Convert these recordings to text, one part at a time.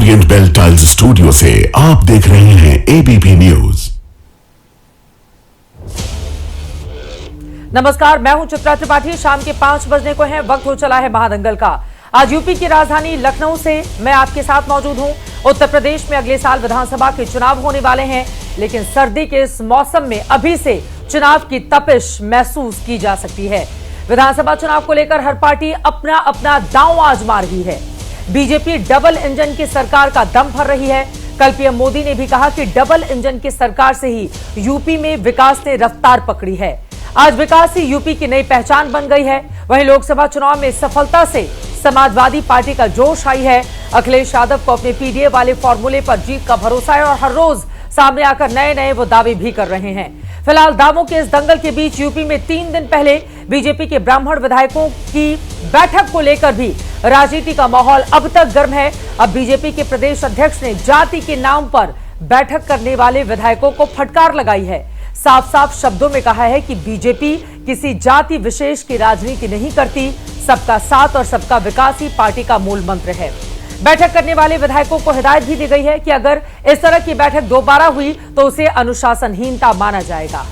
Orient bell tiles studio से आप देख रहे हैं एबीपी न्यूज। नमस्कार, मैं हूं चित्रा त्रिपाठी। शाम के 5 बजने को है, वक्त हो चला है महादंगल का। आज यूपी की राजधानी लखनऊ से मैं आपके साथ मौजूद हूं। उत्तर प्रदेश में अगले साल विधानसभा के चुनाव होने वाले हैं, लेकिन सर्दी के इस मौसम में अभी से चुनाव की तपिश महसूस की जा सकती है। विधानसभा चुनाव को लेकर हर पार्टी अपना अपना दांव आजमा रही है। बीजेपी डबल इंजन की सरकार का दम भर रही है। कल पीएम मोदी ने भी कहा कि डबल इंजन की सरकार से ही यूपी में विकास ने रफ्तार पकड़ी है। आज विकास ही यूपी की नई पहचान बन गई है। वहीं लोकसभा चुनाव में सफलता से समाजवादी पार्टी का जोश आई है। अखिलेश यादव को अपने पीडीए वाले फॉर्मूले पर जीत का भरोसा है और हर रोज सामने आकर नए नए वो दावे भी कर रहे हैं। फिलहाल दावों के इस दंगल के बीच यूपी में 3 दिन पहले बीजेपी के ब्राह्मण विधायकों की बैठक को लेकर भी राजनीति का माहौल अब तक गर्म है। अब बीजेपी के प्रदेश अध्यक्ष ने जाति के नाम पर बैठक करने वाले विधायकों को फटकार लगाई है। साफ साफ शब्दों में कहा है कि बीजेपी किसी जाति विशेष की राजनीति नहीं करती, सबका साथ और सबका विकास ही पार्टी का मूल मंत्र है। बैठक करने वाले विधायकों को हिदायत भी दी गई है कि अगर इस तरह की बैठक दोबारा हुई तो उसे अनुशासनहीनता माना जाएगा।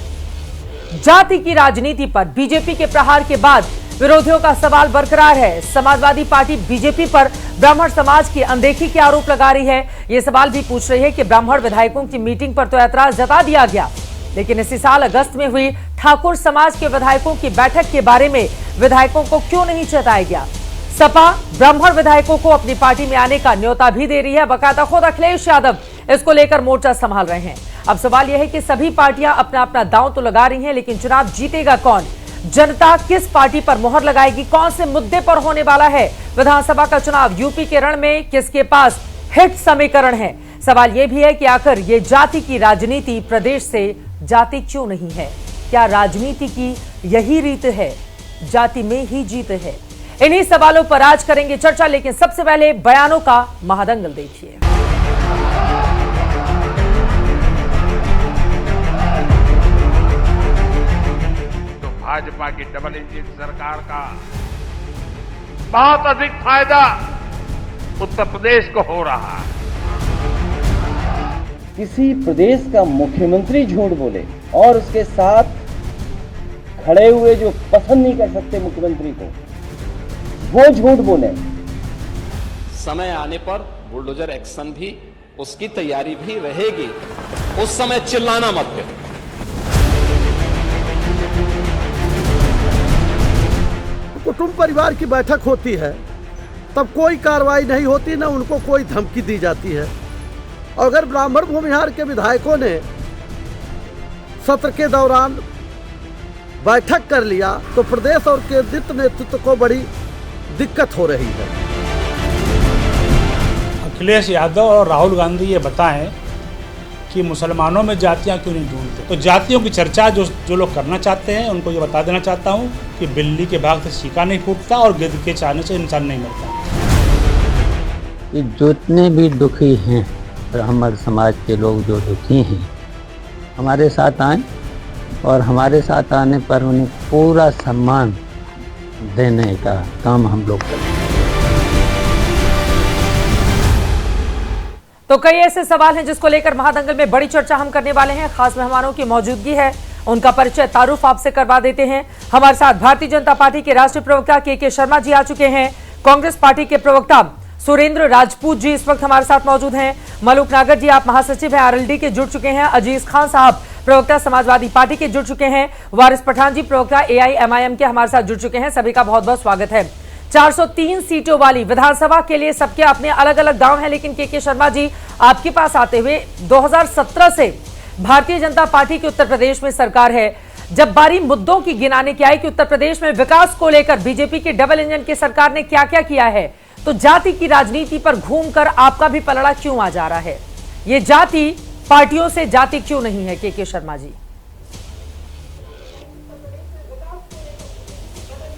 जाति की राजनीति पर बीजेपी के प्रहार के बाद विरोधियों का सवाल बरकरार है। समाजवादी पार्टी बीजेपी पर ब्राह्मण समाज की अनदेखी के आरोप लगा रही है। ये सवाल भी पूछ रही है कि ब्राह्मण विधायकों की मीटिंग पर तो ऐतराज जता दिया गया, लेकिन इसी साल अगस्त में हुई ठाकुर समाज के विधायकों की बैठक के बारे में विधायकों को क्यों नहीं चेताया गया। सपा ब्राह्मण विधायकों को अपनी पार्टी में आने का न्योता भी दे रही है। बकायदा खुद अखिलेश यादव इसको लेकर मोर्चा संभाल रहे हैं। अब सवाल यह है कि सभी पार्टियां अपना अपना दांव तो लगा रही हैं, लेकिन चुनाव जीतेगा कौन? जनता किस पार्टी पर मोहर लगाएगी? कौन से मुद्दे पर होने वाला है विधानसभा का चुनाव? यूपी के रण में किसके पास हिट समीकरण है? सवाल यह भी है कि आखिर ये जाति की राजनीति प्रदेश से जाति क्यों नहीं है? क्या राजनीति की यही रीत है, जाति में ही जीत है? इन्हीं सवालों पर आज करेंगे चर्चा, लेकिन सबसे पहले बयानों का महादंगल देखिए। तो भाजपा की डबल इंजन सरकार का बहुत अधिक फायदा उत्तर प्रदेश को हो रहा है। किसी प्रदेश का मुख्यमंत्री झूठ बोले और उसके साथ खड़े हुए जो पसंद नहीं कर सकते मुख्यमंत्री को, वो झूठ बोले। समय आने पर बुलडोजर एक्शन भी, उसकी तैयारी भी रहेगी। उस समय चिल्लाना मत करो। कुटुंब परिवार की बैठक होती है तब कोई कार्रवाई नहीं होती, ना उनको कोई धमकी दी जाती है। और अगर ब्राह्मण भूमिहार के विधायकों ने सत्र के दौरान बैठक कर लिया तो प्रदेश और केंद्रीय नेतृत्व को बड़ी दिक्कत हो रही है। अखिलेश यादव और राहुल गांधी ये बताएं कि मुसलमानों में जातियां क्यों नहीं ढूंढते। तो जातियों की चर्चा जो लोग करना चाहते हैं उनको ये बता देना चाहता हूं कि बिल्ली के भाग से सीका नहीं फूटता और गिद्ध के चाहने से इंसान नहीं मरता। कि जितने भी दुखी हैं ब्राह्मण समाज के लोग जो दुखी हैं, हमारे साथ आए और हमारे साथ आने पर उन्हें पूरा सम्मान देने का काम हम लोग करें। तो कई ऐसे सवाल हैं जिसको लेकर महादंगल में बड़ी चर्चा हम करने वाले हैं। खास मेहमानों की मौजूदगी है, उनका परिचय तारुफ आपसे करवा देते हैं। हमारे साथ भारतीय जनता पार्टी के राष्ट्रीय प्रवक्ता के शर्मा जी आ चुके हैं। कांग्रेस पार्टी के प्रवक्ता सुरेंद्र राजपूत जी इस वक्त हमारे साथ मौजूद हैं। मलूक नागर जी, आप महासचिव हैं आरएलडी के, जुड़ चुके हैं। अजीज खान साहब प्रवक्ता समाजवादी पार्टी के, जुड़ चुके हैं। वारिस पठान जी प्रवक्ता एआईएमआईएम के हमारे साथ जुड़ चुके हैं। सभी का बहुत बहुत स्वागत है। 403 सीटों वाली विधानसभा के लिए सबके अपने अलग अलग दांव हैं, लेकिन के शर्मा जी, आपके पास आते हुए 2017 से भारतीय जनता पार्टी की उत्तर प्रदेश में सरकार है। जब बारी मुद्दों की गिनाने की आई कि उत्तर प्रदेश में विकास को लेकर बीजेपी की डबल इंजन की सरकार ने क्या क्या किया है, तो जाति की राजनीति पर घूमकर आपका भी पलड़ा क्यों आ जा रहा है? ये जाति पार्टियों से जाति क्यों नहीं है? के शर्मा जी।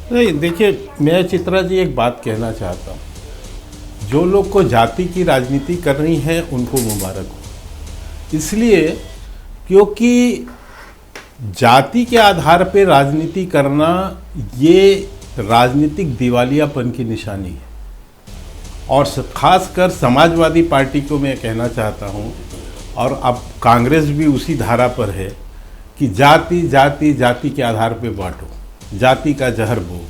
नहीं, देखिए, मैं चित्रा जी एक बात कहना चाहता हूँ। जो लोग को जाति की राजनीति करनी है उनको मुबारक हो, इसलिए क्योंकि जाति के आधार पर राजनीति करना ये राजनीतिक दिवालियापन की निशानी है। और खासकर समाजवादी पार्टी को मैं कहना चाहता हूँ, और अब कांग्रेस भी उसी धारा पर है कि जाति जाति जाति के आधार पे बांटो, जाति का जहर बो।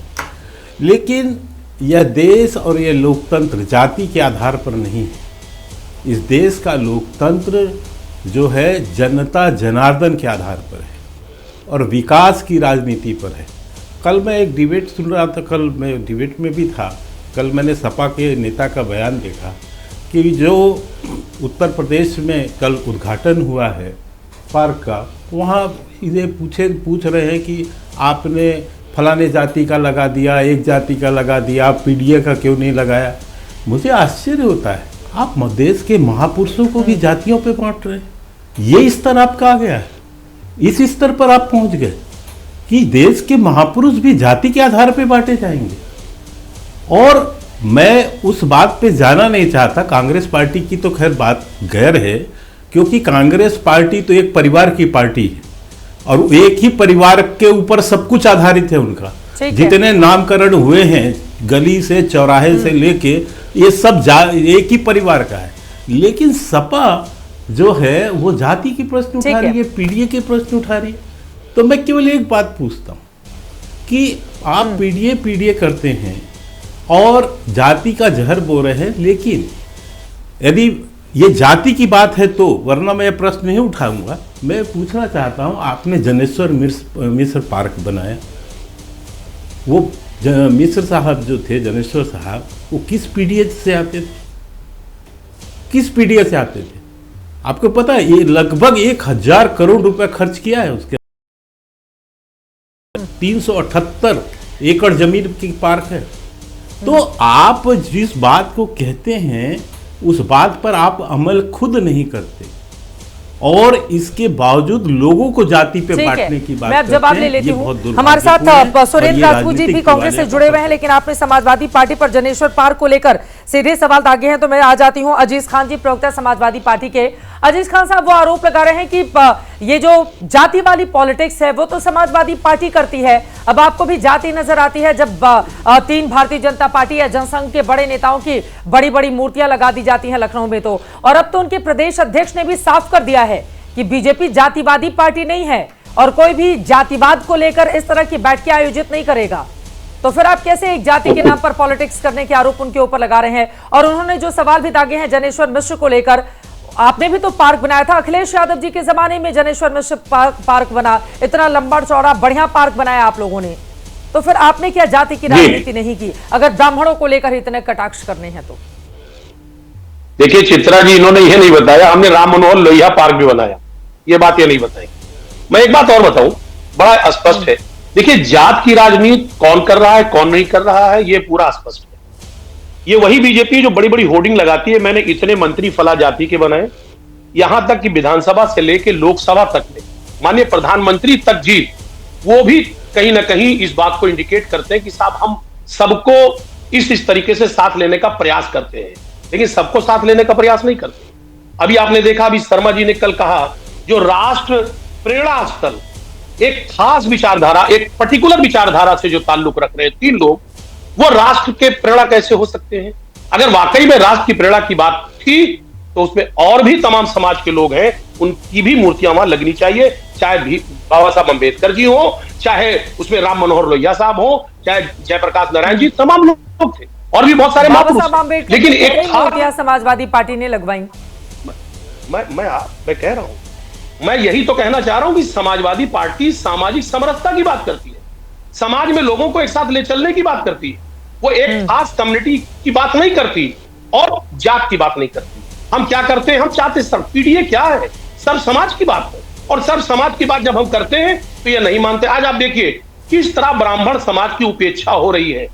लेकिन यह देश और यह लोकतंत्र जाति के आधार पर नहीं है। इस देश का लोकतंत्र जो है जनता जनार्दन के आधार पर है और विकास की राजनीति पर है। कल मैं एक डिबेट सुन रहा था, कल मैं डिबेट में भी था, कल मैंने सपा के नेता का बयान देखा कि जो उत्तर प्रदेश में कल उद्घाटन हुआ है पार्क का, वहाँ इन्हें पूछ रहे हैं कि आपने फलाने जाति का लगा दिया, एक जाति का लगा दिया, आप पीडीए का क्यों नहीं लगाया। मुझे आश्चर्य होता है, आप देश के महापुरुषों को भी जातियों पे बांट रहे हैं। ये स्तर आपका आ गया है, इस स्तर पर आप पहुंच गए कि देश के महापुरुष भी जाति के आधार पे बांटे जाएंगे। और मैं उस बात पे जाना नहीं चाहता, कांग्रेस पार्टी की तो खैर बात गैर है, क्योंकि कांग्रेस पार्टी तो एक परिवार की पार्टी है और एक ही परिवार के ऊपर सब कुछ आधारित है उनका। जितने नामकरण हुए हैं गली से चौराहे से लेके, ये सब एक ही परिवार का है। लेकिन सपा जो है वो जाति की प्रश्न उठा रही है, पीडीए के प्रश्न उठा रही है। तो मैं केवल एक बात पूछता हूँ कि आप पीडीए करते हैं और जाति का जहर बो रहे हैं, लेकिन यदि ये जाति की बात है तो, वरना मैं ये प्रश्न नहीं उठाऊंगा। मैं पूछना चाहता हूँ, आपने जनेश्वर मिश्र पार्क बनाया, वो मिश्र साहब जो थे, जनेश्वर साहब, वो किस पीडीए से आते थे? किस पीडीए से आते थे? आपको पता है ये लगभग 1000 करोड़ रुपए खर्च किया है उसके। 378 एकड़ जमीन की पार्क है। तो आप जिस बात को कहते हैं उस बात पर आप अमल खुद नहीं करते और इसके बावजूद लोगों को जाति पे बांटने की बात मैं अब जवाब ले लेती हूँ। हमारे साथ सुरेंद्र राजपूत जी भी कांग्रेस से जुड़े हुए हैं, लेकिन आपने समाजवादी पार्टी पर जनेश्वर पार्क को लेकर सीधे सवाल दागे हैं, तो मैं आ जाती हूँ अजीज खान जी, प्रवक्ता समाजवादी पार्टी के। अजीज खान साहब, वो आरोप लगा रहे हैं कि ये जो जाति वाली पॉलिटिक्स है वो तो समाजवादी पार्टी करती है। अब आपको भी जाति नजर आती है जब 3 भारतीय जनता पार्टी या जनसंघ के बड़े नेताओं की बड़ी बड़ी मूर्तियां लगा दी जाती हैं लखनऊ में, तो और अब तो उनके प्रदेश अध्यक्ष ने भी साफ कर दिया है कि बीजेपी जातिवादी पार्टी नहीं है और कोई भी जातिवाद को लेकर इस तरह की बैठकें आयोजित नहीं करेगा। तो फिर आप कैसे एक जाति के नाम पर पॉलिटिक्स करने के आरोप उनके ऊपर लगा रहे हैं? और उन्होंने जो सवाल भी दागे हैं जनेश्वर मिश्र को लेकर, आपने भी तो पार्क बनाया था, अखिलेश यादव जी के जमाने में जनेश्वर मिश्र पार्क बना, इतना लंबा चौड़ा बढ़िया पार्क बनाया आप लोगों ने, तो फिर आपने क्या जाति की राजनीति नहीं की अगर ब्राह्मणों को लेकर इतने कटाक्ष करने हैं तो? देखिए चित्रा जी, इन्होंने यह नहीं बताया हमने राम मनोहर लोहिया पार्क भी बनाया, ये बात ये नहीं बताई। मैं एक बात और बताऊं, बड़ा स्पष्ट है। देखिए जात की राजनीति कौन कर रहा है कौन नहीं कर रहा है ये पूरा स्पष्ट है। ये वही बीजेपी जो बड़ी बड़ी होर्डिंग लगाती है, मैंने इतने मंत्री फला जाति के बनाए, यहां तक कि विधानसभा से लेकर लोकसभा तक में माननीय प्रधानमंत्री तक जीत, वो भी कहीं ना कहीं इस बात को इंडिकेट करते हैं कि साहब हम सबको इस तरीके से साथ लेने का प्रयास करते हैं, लेकिन सबको साथ लेने का प्रयास नहीं करते। अभी आपने देखा, अभी शर्मा जी ने कल कहा, जो राष्ट्र प्रेरणा स्थल, एक खास विचारधारा, एक पर्टिकुलर विचारधारा से जो ताल्लुक रख रहे हैं 3 लोग, वो राष्ट्र के प्रेरणा कैसे हो सकते हैं? अगर वाकई में राष्ट्र की प्रेरणा की बात थी तो उसमें और भी तमाम समाज के लोग हैं, उनकी भी मूर्तियां वहां लगनी चाहिए, चाहे भी बाबा साहब अंबेडकर जी हो, चाहे उसमें राम मनोहर लोहिया साहब हो, चाहे जयप्रकाश नारायण जी, तमाम लोग थे और भी बहुत सारे महापुरुष। लेकिन एक मूर्तियां समाजवादी पार्टी ने लगवाई। मैं कह रहा हूं, मैं यही तो कहना चाह रहा हूं कि समाजवादी पार्टी सामाजिक समरसता की बात करती है, समाज में लोगों को एक साथ ले चलने की बात करती है, वो एक खास कम्युनिटी की बात नहीं करती और जात की बात नहीं करती। हम क्या करते हैं, हम चाहते हैं पीडीए क्या है, सब समाज की बात है, और सब समाज की बात जब हम करते हैं तो ये नहीं मानते। आज आप देखिए किस तरह ब्राह्मण समाज की उपेक्षा हो रही है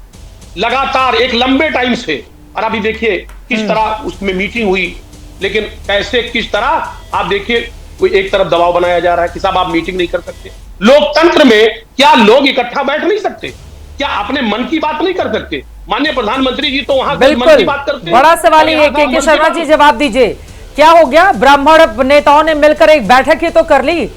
लगातार एक लंबे टाइम से, और अभी देखिए किस तरह उसमें मीटिंग हुई, लेकिन कैसे किस तरह आप देखिए कोई एक तरफ दबाव बनाया जा रहा है कि साहब आप मीटिंग नहीं कर सकते। लोकतंत्र में क्या लोग इकट्ठा बैठ नहीं सकते? क्या अपने मन की बात नहीं कर सकते? माननीय प्रधानमंत्री जी तो वहां मन की बात करते हैं। बड़ा सवाल ये के शर्मा जी जवाब दीजिए, क्या हो गया? ब्राह्मण नेताओं ने मिलकर एक बैठक ही तो कर ली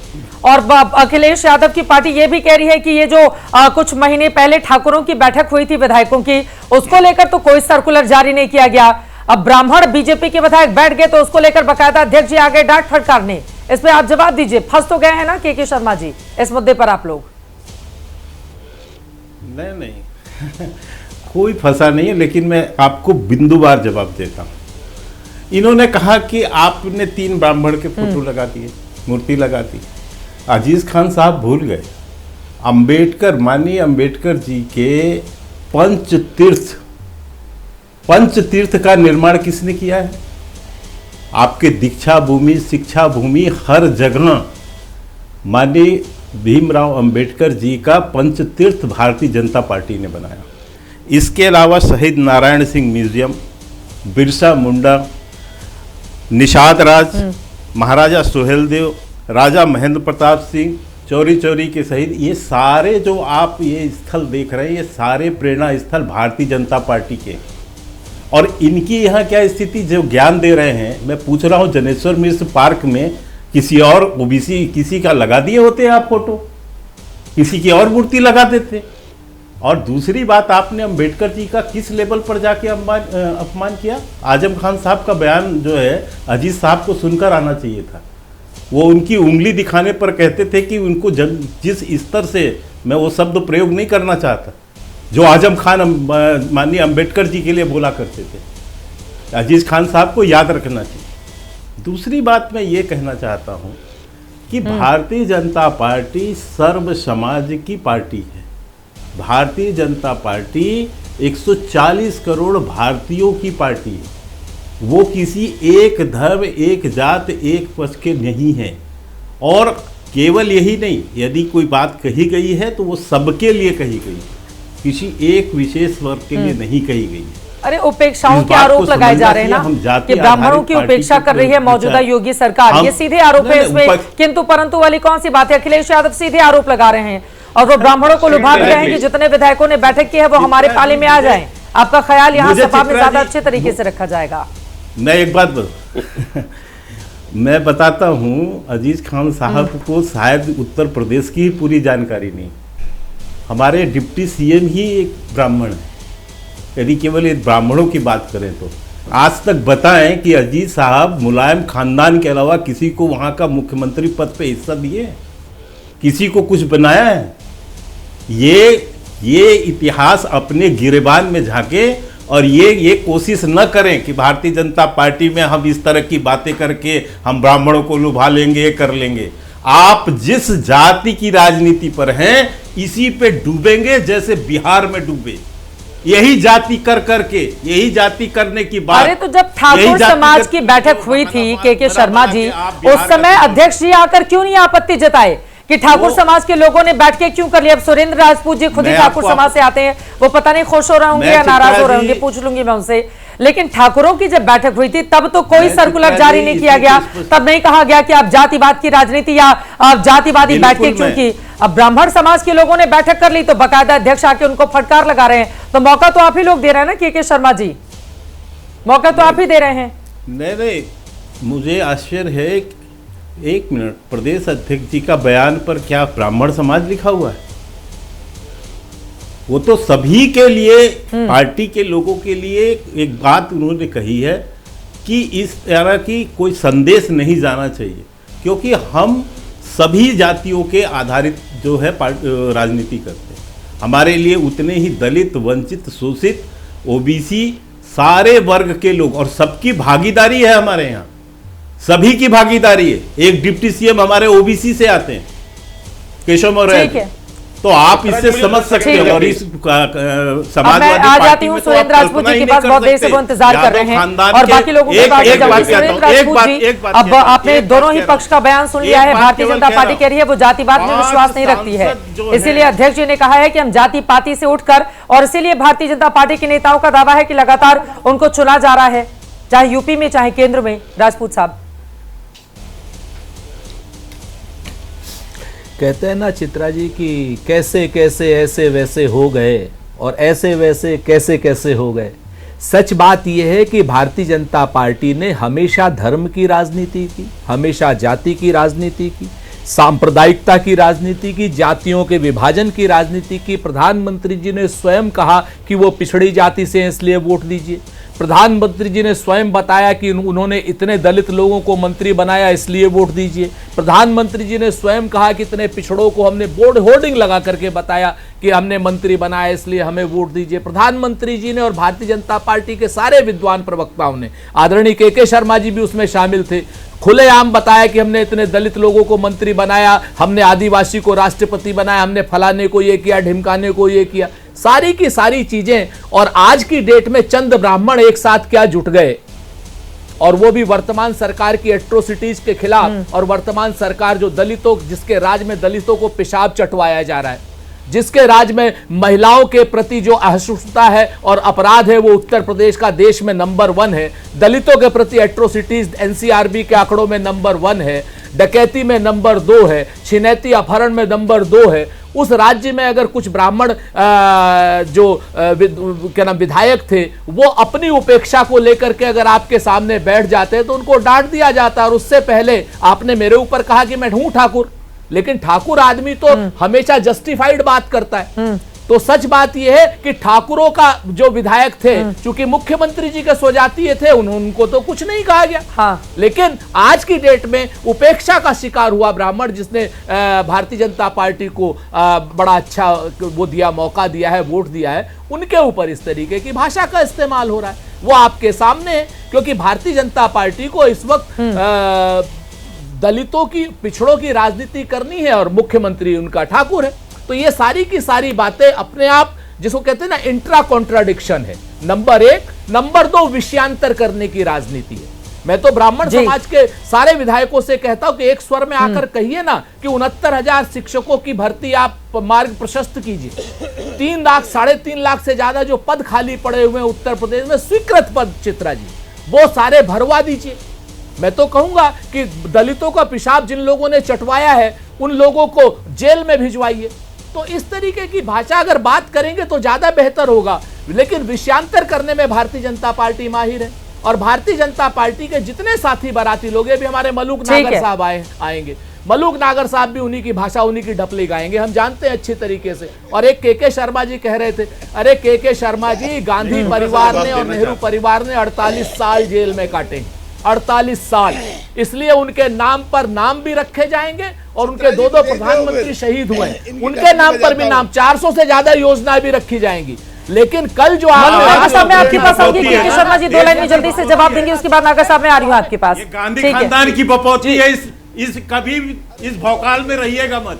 और अखिलेश यादव की पार्टी ये भी कह रही है कि ये जो कुछ महीने पहले ठाकुरों की बैठक हुई थी विधायकों की, उसको लेकर तो कोई सर्कुलर जारी नहीं किया गया। अब ब्राह्मण बीजेपी के विधायक बैठ गए तो उसको लेकर बकायदा अध्यक्ष जी आगे डांट फटकारने। इस पे आप जवाब दीजिए, फंस तो गए हैं ना के शर्मा जी इस मुद्दे पर आप लोग? नहीं कोई फंसा नहीं है, लेकिन मैं आपको बिंदुवार जवाब देता हूं। इन्होंने कहा कि आपने 3 ब्राह्मण के फोटो लगा दिए, मूर्ति लगा दी। अजीज खान साहब भूल गए, अंबेडकर, माननीय अंबेडकर जी के पंचतीर्थ का निर्माण किसने किया है? आपके दीक्षा भूमि, शिक्षा भूमि, हर जगह माननीय भीमराव अंबेडकर जी का पंचतीर्थ भारतीय जनता पार्टी ने बनाया। इसके अलावा शहीद नारायण सिंह म्यूजियम, बिरसा मुंडा, निषाद राज, महाराजा सुहेलदेव, राजा महेंद्र प्रताप सिंह, चौरी चौरी के शहीद, ये सारे जो आप ये स्थल देख रहे हैं, ये सारे प्रेरणा स्थल भारतीय जनता पार्टी के। और इनकी यहाँ क्या स्थिति, जो ज्ञान दे रहे हैं, मैं पूछ रहा हूँ जनेश्वर मिश्र पार्क में किसी और ओबीसी किसी का लगा दिए होते आप फोटो, किसी की और मूर्ति लगा देते। और दूसरी बात, आपने अंबेडकर जी का किस लेवल पर जाके अपमान किया? आजम खान साहब का बयान जो है अजीज साहब को सुनकर आना चाहिए था। वो उनकी उंगली दिखाने पर कहते थे कि उनको जिस स्तर से, मैं वो शब्द प्रयोग नहीं करना चाहता जो आजम खान माननीय अंबेडकर जी के लिए बोला करते थे, अजीज खान साहब को याद रखना चाहिए। दूसरी बात मैं ये कहना चाहता हूँ कि भारतीय जनता पार्टी सर्व समाज की पार्टी है। भारतीय जनता पार्टी 140 करोड़ भारतीयों की पार्टी है। वो किसी एक धर्म, एक जात, एक पक्ष के नहीं है। और केवल यही नहीं, यदि कोई बात कही गई है तो वो सबके लिए कही गई है, किसी एक विशेष वर्ग के लिए नहीं कही गई है। अरे उपेक्षाओं के आरोप लगाए जा रहे हैं ना कि ब्राह्मणों की उपेक्षा कर रही है मौजूदा योगी सरकार, ये सीधे आरोप है इसमें। किंतु परंतु वाली कौन सी बात है? अखिलेश यादव सीधे आरोप लगा रहे हैं और वो ब्राह्मणों को लुभा भी रहे हैं कि जितने विधायकों ने बैठक की है वो हमारे पाले में आ जाएं। आपका ख्याल यहाँ सभा में ज्यादा अच्छे तरीके से रखा जाएगा? मैं एक बात मैं बताता हूँ, अजीज खान साहब को शायद उत्तर प्रदेश की ही पूरी जानकारी नहीं। हमारे डिप्टी सीएम ही एक ब्राह्मण है। यदि केवल एक ब्राह्मणों की बात करें तो आज तक बताएं कि अजीज साहब मुलायम खानदान के अलावा किसी को वहां का मुख्यमंत्री पद पे हिस्सा दिए, किसी को कुछ बनाया है? ये इतिहास अपने गिरेबान में झांके और ये कोशिश न करें कि भारतीय जनता पार्टी में हम इस तरह की बातें करके हम ब्राह्मणों को लुभा लेंगे, कर लेंगे। आप जिस जाति की राजनीति पर हैं इसी पे डूबेंगे जैसे बिहार में डूबे। यही जाति कर करके, यही जाति करने की बात। अरे तो जब ठाकुर समाज की बैठक हुई थी के शर्मा जी, उस समय अध्यक्ष जी आकर क्यों नहीं आपत्ति जताए कि ठाकुर समाज के लोगों ने बैठ के क्यों कर लिया? अब सुरेंद्र राजपूत जी खुद ही ठाकुर समाज से आते हैं, वो पता नहीं खुश हो रहे होंगे या नाराज हो रहे होंगे, पूछ लूंगी मैं उनसे। लेकिन ठाकुरों की जब बैठक हुई थी तब तो कोई सर्कुलर जारी नहीं किया गया, तब नहीं कहा गया कि आप जातिवाद की राजनीति या आप जातिवादी बैठकें क्यों की। अब ब्राह्मण समाज के लोगों ने बैठक कर ली तो बाकायदा अध्यक्ष आके उनको फटकार लगा रहे हैं, तो मौका तो आप ही लोग दे रहे हैं ना के शर्मा जी, मौका तो आप ही दे रहे हैं। नहीं, मुझे आश्चर्य है, एक मिनट, प्रदेश अध्यक्ष जी का बयान पर क्या ब्राह्मण समाज लिखा हुआ है? वो तो सभी के लिए, पार्टी के लोगों के लिए एक बात उन्होंने कही है कि इस तरह की कोई संदेश नहीं जाना चाहिए, क्योंकि हम सभी जातियों के आधारित जो है राजनीति करते हैं। हमारे लिए उतने ही दलित, वंचित, शोषित, ओबीसी, सारे वर्ग के लोग, और सबकी भागीदारी है हमारे यहाँ, सभी की भागीदारी है। एक डिप्टी सीएम हमारे ओबीसी से आते हैं, केशव मौर्य, तो आप इससे समझ सकते हैं। और इस समाजवादी मैं आ जाती हूँ सुरेंद्र राजपूत जी के पास, बहुत देर से वो इंतजार कर रहे हैं और बाकी लोगों के पास। सुरेंद्र राजपूत जी, अब आपने दोनों ही पक्ष का बयान सुन लिया है। भारतीय जनता पार्टी कह रही है वो जातिवाद में विश्वास नहीं रखती है, इसीलिए अध्यक्ष जी ने कहा है कि हम जाति पाति से उठकर, और इसीलिए भारतीय जनता पार्टी के नेताओं का दावा है कि लगातार उनको चुना जा रहा है, चाहे यूपी में चाहे केंद्र में। राजपूत साहब कहते हैं ना चित्रा जी कि कैसे कैसे ऐसे वैसे हो गए और ऐसे वैसे कैसे कैसे हो गए। सच बात यह है कि भारतीय जनता पार्टी ने हमेशा धर्म की राजनीति की, हमेशा जाति की राजनीति की, सांप्रदायिकता की राजनीति की, जातियों के विभाजन की राजनीति की। प्रधानमंत्री जी ने स्वयं कहा कि वो पिछड़ी जाति से हैं इसलिए वोट दीजिए। प्रधानमंत्री जी ने स्वयं बताया कि उन्होंने इतने दलित लोगों को मंत्री बनाया इसलिए वोट दीजिए। प्रधानमंत्री जी ने स्वयं कहा कि इतने पिछड़ों को हमने बोर्ड होर्डिंग लगा करके बताया कि हमने मंत्री बनाया इसलिए हमें वोट दीजिए। प्रधानमंत्री जी ने और भारतीय जनता पार्टी के सारे विद्वान प्रवक्ताओं ने, आदरणीय के शर्मा जी भी उसमें शामिल थे, खुलेआम बताया कि हमने इतने दलित लोगों को मंत्री बनाया, हमने आदिवासी को राष्ट्रपति बनाया, हमने फलाने को ये किया, ढिमकाने को ये किया, सारी की सारी चीजें। और आज की डेट में चंद ब्राह्मण एक साथ क्या जुट गए, और वो भी वर्तमान सरकार की एट्रोसिटीज के खिलाफ। और वर्तमान सरकार जो दलितों, जिसके राज में दलितों को पेशाब चटवाया जा रहा है, जिसके राज में महिलाओं के प्रति जो असहिष्णुता है और अपराध है, वो उत्तर प्रदेश का देश में नंबर 1 है। दलितों के प्रति एट्रोसिटीज एनसीआरबी के आंकड़ों में नंबर 1 है, डकैती में नंबर 2 है, छिनैती अपहरण में नंबर 2 है। उस राज्य में अगर कुछ ब्राह्मण क्या नाम विधायक थे, वो अपनी उपेक्षा को लेकर के अगर आपके सामने बैठ जाते हैं तो उनको डांट दिया जाता है। और उससे पहले आपने मेरे ऊपर कहा कि मैं हूं ठाकुर, लेकिन ठाकुर आदमी तो हमेशा जस्टिफाइड बात करता है। तो सच बात यह है कि ठाकुरों का जो विधायक थे, चूंकि मुख्यमंत्री जी के स्वजातीय थे, उनको तो कुछ नहीं कहा गया। हाँ। लेकिन आज की डेट में उपेक्षा का शिकार हुआ ब्राह्मण, जिसने भारतीय जनता पार्टी को बड़ा अच्छा वो दिया, मौका दिया है, वोट दिया है, उनके ऊपर इस तरीके की भाषा का इस्तेमाल हो रहा है। वो आपके सामने है, क्योंकि भारतीय जनता पार्टी को इस वक्त दलितों की, पिछड़ों की राजनीति करनी है और मुख्यमंत्री उनका ठाकुर है। तो ये सारी की सारी बातें अपने आप, जिसको कहते हैं ना, इंट्रा कॉन्ट्राडिक्शन है, नंबर 1। नंबर 2, विषयांतर करने की राजनीति है। मैं तो ब्राह्मण समाज के सारे विधायकों से कहता हूं कि एक स्वर में आकर कहिए ना कि 69,000 शिक्षकों की भर्ती आप मार्ग प्रशस्त कीजिए। 3 लाख, 3.5 लाख से ज्यादा जो पद खाली पड़े हुए हैं उत्तर प्रदेश में, स्वीकृत पद चित्रा जी, वो सारे भरवा दीजिए। मैं तो कहूंगा कि दलितों का पेशाब जिन लोगों ने चटवाया है, उन लोगों को जेल में भिजवाइए। तो इस तरीके की भाषा अगर बात करेंगे तो ज्यादा बेहतर होगा। लेकिन विषयांतर करने में भारतीय जनता पार्टी माहिर है। और भारतीय जनता पार्टी के जितने साथी बाराती लोग, भी हमारे मलूक नागर साहब आएंगे, मलूक नागर साहब भी उन्हीं की भाषा, उन्हीं की ढपली गाएंगे, हम जानते हैं अच्छी तरीके से। और एक के शर्मा जी कह रहे थे, अरे के शर्मा जी, गांधी परिवार ने और नेहरू परिवार ने 48 साल जेल में काटे, 48 साल। इसलिए उनके नाम पर नाम भी रखे जाएंगे, और उनके 2 प्रधानमंत्री शहीद हुए हैं, उनके नाम पर भी नाम, 400 से ज्यादा योजनाएं भी रखी जाएंगी। लेकिन कल जो नागर साहब, मैं आपके पास आऊंगी, के शर्मा जी 2 लाइन में जल्दी से जवाब देंगे, उसके बाद नागर साहब मैं आ रही हूँ आपके पास। गांधी खानदान की बपौती है, इस कभी इस भौकाल में रहिएगा मत।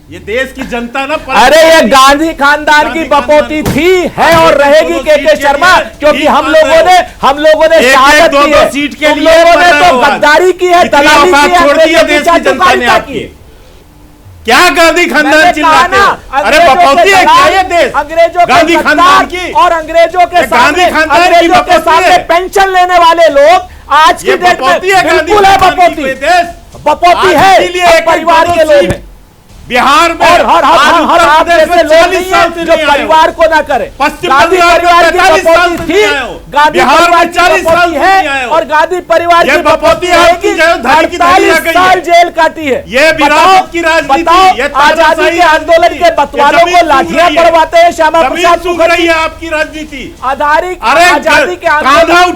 ये देश की जनता ना, अरे ये गांधी खानदान की बपौती थी, है और रहेगी के शर्मा, क्योंकि हम लोगों ने शहादत की है, सीट के तुम लोगों ने तो गद्दारी की है, दलाली की है, देश की जनता ने आपकी। क्या गांधी खानदान चिल्लाते हो? अरे बपौती है क्या ये देश? अंग्रेजों गांधी खानदान की, और अंग्रेजों के सामने पेंशन लेने वाले लोग आज की डेट में बिल्कुल है बपौती। बपौती है, परिवार के लोग हैं बिहार में, और हर आप जैसे लोग नहीं हैं जो परिवार को ना करे। गांधी परिवार की बपौती थी, गांधी परिवार की बपौती है, और गांधी परिवार की बपौती है कि 48 साल जेल काटी है। ये विरासत की राजनीति, आजादी के आंदोलन के बतवालों को लाठियां पड़वाते हैं श्यामा प्रसाद मुखर्जी। आपकी राजनीति आजादी के आंदोलन,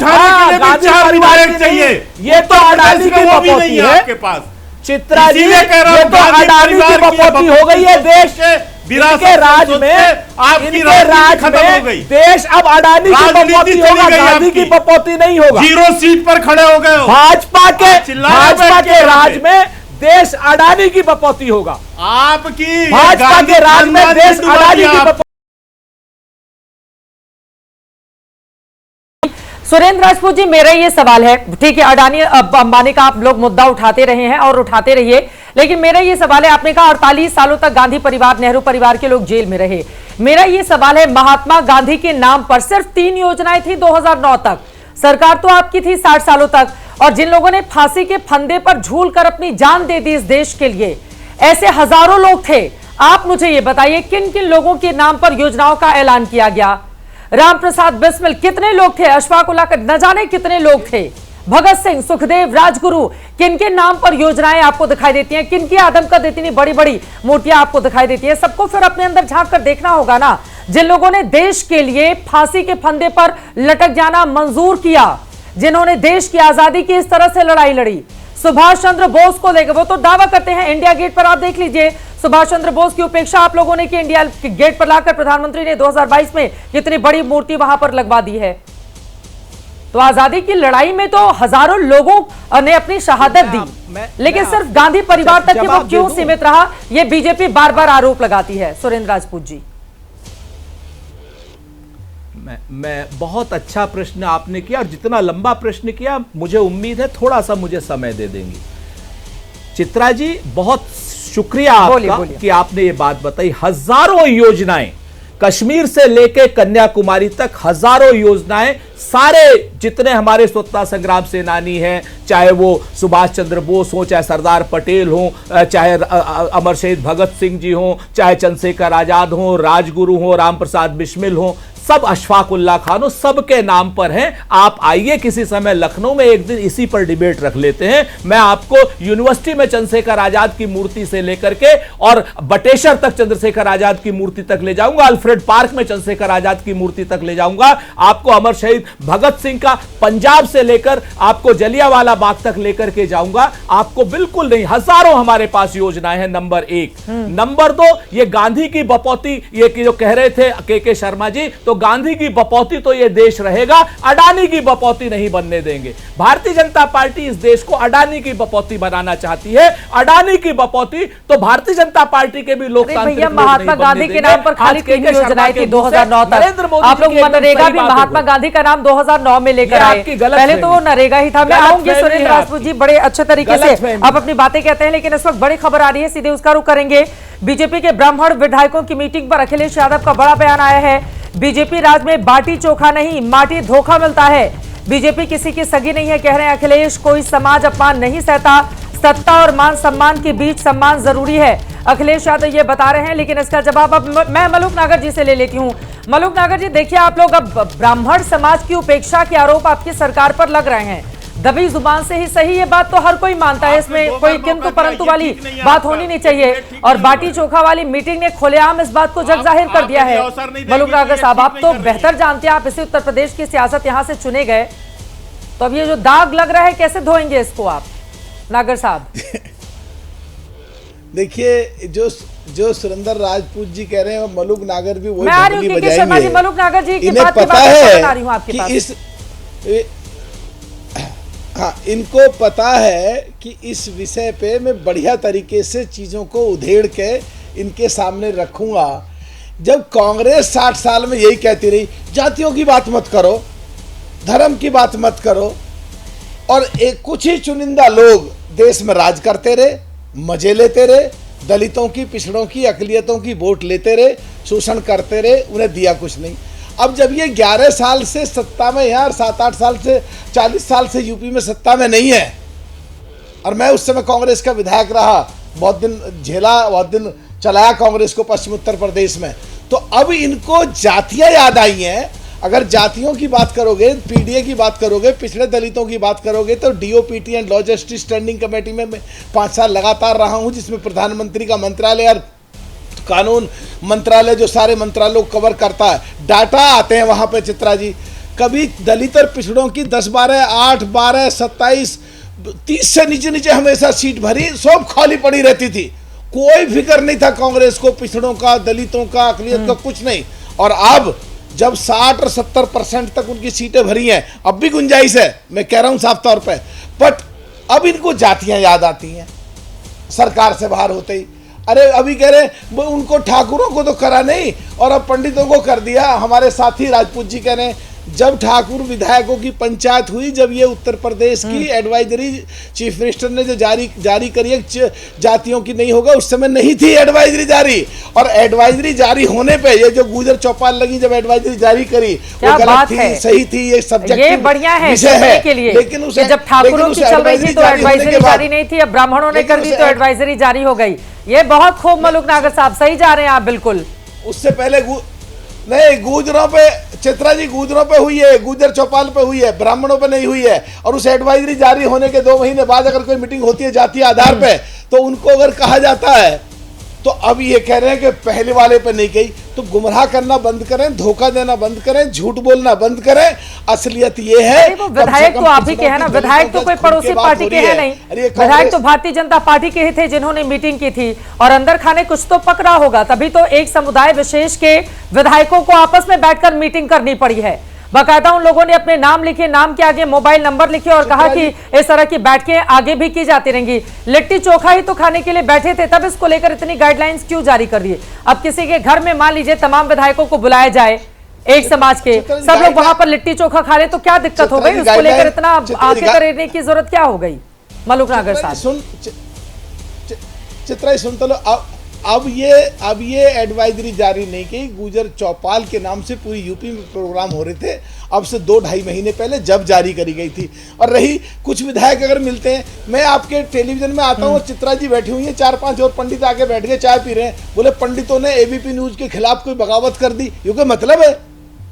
गांधी परिवार चाहिए, ये तो अडानी की बपौती है आपके पास। चित्रा जी, ये तो अडानी की बपौती हो गई है। देश इनके राज में, इनके राज में देश अब अडानी की बपौती होगा, गांधी की बपौती नहीं होगा। 0 सीट पर खड़े हो गए हो। भाजपा के राज में देश अडानी की बपौती होगा। आपकी भाजपा के राज में देश अडानी की बपौती। सुरेंद्र राजपूत जी, मेरा ये सवाल है, ठीक है, अडानी अंबानी का आप लोग मुद्दा उठाते रहे हैं और उठाते रहिए, लेकिन मेरा ये सवाल है, आपने कहा 48 सालों तक गांधी परिवार, नेहरू परिवार के लोग जेल में रहे। मेरा ये सवाल है, महात्मा गांधी के नाम पर सिर्फ 3 योजनाएं थी 2009 तक, सरकार तो आपकी थी 60 सालों तक, और जिन लोगों ने फांसी के फंदे पर झूल कर अपनी जान दे दी इस देश के लिए, ऐसे हजारों लोग थे। आप मुझे ये बताइए, किन किन लोगों के नाम पर योजनाओं का ऐलान किया गया? राम प्रसाद बिस्मिल, कितने लोग थे? अशफाक उल्लाह, न जाने कितने लोग थे। भगत सिंह, सुखदेव, राजगुरु, किनके नाम पर योजनाएं आपको दिखाई देती हैं, किनकी आदमकद इतनी बड़ी बड़ी मूर्तियां आपको दिखाई देती है? सबको फिर अपने अंदर झांक कर देखना होगा ना। जिन लोगों ने देश के लिए फांसी के फंदे पर लटक जाना मंजूर किया, जिन्होंने देश की आजादी की इस तरह से लड़ाई लड़ी, सुभाष चंद्र बोस को लेकर वो तो दावा करते हैं। इंडिया गेट पर आप देख लीजिए, सुभाष चंद्र बोस की उपेक्षा आप लोगों ने की। इंडिया गेट पर लाकर प्रधानमंत्री ने 2022 में कितनी बड़ी मूर्ति वहां पर लगवा दी है। तो आजादी की लड़ाई में तो हजारों लोगों ने अपनी शहादत दी, लेकिन सिर्फ गांधी परिवार तक वो क्यों सीमित रहा, ये बीजेपी बार बार आरोप लगाती है। सुरेंद्र राजपूत जी, मैं बहुत अच्छा प्रश्न आपने किया, और जितना लंबा प्रश्न किया मुझे उम्मीद है थोड़ा सा मुझे समय दे देंगी। चित्रा जी, बहुत शुक्रिया आपका कि आपने ये बात बताई। हजारों योजनाएं, कश्मीर से लेके कन्याकुमारी तक हजारों योजनाएं, सारे जितने हमारे स्वतंत्रता संग्राम सेनानी हैं, चाहे वो सुभाष चंद्र बोस हो, चाहे सरदार पटेल हो, चाहे अमर शहीद भगत सिंह जी हो, चाहे चंद्रशेखर आजाद हो, राजगुरु हो, राम प्रसाद बिस्मिल हो, सब अशफाक उल्लाह खान हो, सबके नाम पर हैं। आप आइए किसी समय लखनऊ में, एक दिन इसी पर डिबेट रख लेते हैं। मैं आपको यूनिवर्सिटी में चंद्रशेखर आजाद की मूर्ति से लेकर के और बटेश्वर तक चंद्रशेखर आजाद की मूर्ति तक ले जाऊंगा, अल्फ्रेड पार्क में चंद्रशेखर आजाद की मूर्ति तक ले जाऊंगा, आपको अमर शहीद भगत सिंह का पंजाब से लेकर आपको जलियांवाला बाग तक लेकर के जाऊंगा। आपको बिल्कुल नहीं, हजारों हमारे पास योजनाएं हैं। नंबर एक। नंबर दो, ये गांधी की बपौती, ये जो कह रहे थे के शर्मा जी, तो गांधी की बपौती तो ये देश रहेगा, अडानी की बपौती नहीं बनने देंगे। भारतीय जनता पार्टी इस देश को अडानी की बपौती बनाना चाहती है। अडानी की बपौती तो भारतीय जनता पार्टी के भी लोकतांत्रिक महात्मा गांधी के नाम पर खाली 3 योजनाएं थी 2009 तक। आप लोग मनरेगा भी महात्मा गांधी का नाम 2009 में लेकर आए, पहले तो वो नरेगा ही था। मैं आऊंगी सुरेंद्र राजपूत जी, बड़े अच्छे तरीके से आप अपनी बातें कहते हैं, लेकिन इस वक्त बड़ी खबर आ रही है, सीधे उसका रुख करेंगे। बीजेपी के ब्राह्मण विधायकों की मीटिंग पर अखिलेश यादव का बड़ा बयान आया है। बीजेपी राज में बाटी चोखा नहीं, माटी धोखा मिलता है। बीजेपी किसी की सगी नहीं है, कह रहे हैं अखिलेश। कोई समाज अपमान नहीं सहता, सत्ता और मान सम्मान के बीच सम्मान जरूरी है, अखिलेश यादव ये बता रहे हैं। लेकिन इसका जवाब अब मैं मलूक नागर जी से ले लेती हूं। मलूक नागर जी, देखिए आप लोग अब ब्राह्मण समाज की उपेक्षा के आरोप आपकी सरकार पर लग रहे हैं। दबी जुबान से ही सही, ये बात तो हर कोई मानता है, इसमें कोई किंतु परंतु वाली बात होनी नहीं चाहिए। और बाटी चोखा वाली मीटिंग ने खुलेआम इस बात को जग जाहिर कर दिया है। मलूक नागर साहब, आप तो बेहतर जानते हैं, आप इसी उत्तर प्रदेश की सियासत यहां से चुने गए, तो अब ये जो दाग लग रहा है कैसे धोएंगे इसको आप, नागर साहब? देखिए, जो सुरेंद्र राजपूत जी कह रहे हैं, मलूक नागर भी वही बजाएंगे। मलूक नागर जी की बात पता है कि इनको पता है कि इस विषय पे मैं बढ़िया तरीके से चीज़ों को उधेड़ के इनके सामने रखूंगा। जब कांग्रेस 60 साल में यही कहती रही, जातियों की बात मत करो, धर्म की बात मत करो, और एक कुछ ही चुनिंदा लोग देश में राज करते रहे, मजे लेते रहे, दलितों की, पिछड़ों की, अकलियतों की वोट लेते रहे, शोषण करते रहे, उन्हें दिया कुछ नहीं। अब जब ये 11 साल से सत्ता में यहाँ, 7-8 साल से 40 साल से यूपी में सत्ता में नहीं है, और मैं उस समय कांग्रेस का विधायक रहा, बहुत दिन झेला, बहुत दिन चलाया कांग्रेस को पश्चिम उत्तर प्रदेश में, तो अब इनको जातियां याद आई हैं। अगर जातियों की बात करोगे, पीडीए की बात करोगे, पिछड़े दलितों की बात करोगे, तो DOPT and law justice standing committee में मैं 5 साल लगातार रहा हूं, जिसमें प्रधानमंत्री का मंत्रालय और कानून मंत्रालय, जो सारे मंत्रालयों को कवर करता है, डाटा आते हैं वहां पे। चित्रा जी, कभी दलित और पिछड़ों की 10-12, 8-12, 27, 30 से नीचे हमेशा सीट भरी, सब खाली पड़ी रहती थी। कोई फिक्र नहीं था कांग्रेस को पिछड़ों का, दलितों का, अकलियत का, कुछ नहीं। और अब जब 60 और 70% तक उनकी सीटें भरी हैं, अब भी गुंजाइश है, मैं कह रहा हूं साफ तौर पे, बट अब इनको जातियां याद आती हैं सरकार से बाहर होते ही। अरे अभी कह रहे उनको ठाकुरों को तो करा नहीं और अब पंडितों को कर दिया। हमारे साथी राजपूत जी कह रहे हैं, जब ठाकुर विधायकों की पंचायत हुई, जब ये उत्तर प्रदेश की एडवाइजरी चीफ मिनिस्टर ने जो जारी करी है, जातियों की नहीं होगा, उस समय नहीं थी एडवाइजरी जारी। और एडवाइजरी जारी होने पे ये जो गुजर चौपाल लगी, जब एडवाइजरी जारी करी, वो गलत थी, सही थी, ये सब्जेक्टिव बढ़िया है के लिए। लेकिन जब ठाकुरों की चल रही थी तो एडवाइजरी जारी नहीं थी, अब ब्राह्मणों ने कर दी तो एडवाइजरी जारी हो गई। ये बहुत खूब मलूक नागर साहब, सही जा रहे हैं आप बिल्कुल। उससे पहले नहीं, गुजरों पे चित्रा जी गुजरों पे हुई है, गुजर चौपाल पे हुई है, ब्राह्मणों पे नहीं हुई है। और उस एडवाइजरी जारी होने के 2 महीने बाद अगर कोई मीटिंग होती है जातीय आधार पे, तो उनको अगर कहा जाता है, तो अब ये कह रहे हैं कि पहले वाले पे नहीं गई। तो गुमराह करना बंद करें, धोखा देना बंद करें, झूठ बोलना बंद करें। असलियत ये है, वो विधायक तो आप ही के हैं ना, विधायक तो कोई पड़ोसी पार्टी के हैं नहीं, विधायक तो भारतीय जनता पार्टी के ही थे जिन्होंने मीटिंग की थी, और अंदर खाने कुछ तो पक रहा होगा, तभी तो एक समुदाय विशेष के विधायकों को आपस में बैठकर मीटिंग करनी पड़ी है। बाकायदा उन लोगों ने अपने नाम लिखे, नाम के आगे मोबाइल नंबर लिखे और कहा कि इस तरह की बैठकें आगे भी की जाती रहेंगी। लिट्टी चोखा ही तो खाने के लिए बैठे थे, तब इसको लेकर इतनी गाइडलाइंस क्यों जारी कर दी? अब किसी के घर में मान लीजिए तमाम विधायकों को बुलाया जाए, एक समाज के सब लोग वहां पर लिट्टी चोखा खा ले तो क्या दिक्कत हो गई? उसको लेकर इतना आंखें करने की जरूरत क्या हो गई? मलूक नागर साहब, चित्रा सुन तो लो, अब ये एडवाइजरी जारी नहीं की। गुजर चौपाल के नाम से पूरी यूपी में प्रोग्राम हो रहे थे, अब से 2-2.5 महीने पहले जब जारी करी गई थी। और रही कुछ विधायक अगर मिलते हैं, मैं आपके टेलीविजन में आता हूँ, चित्रा जी बैठी हुई है, 4-5 और पंडित आके बैठ गए, चाय पी रहे हैं, बोले पंडितों ने एबीपी न्यूज के खिलाफ कोई बगावत कर दी। क्योंकि मतलब है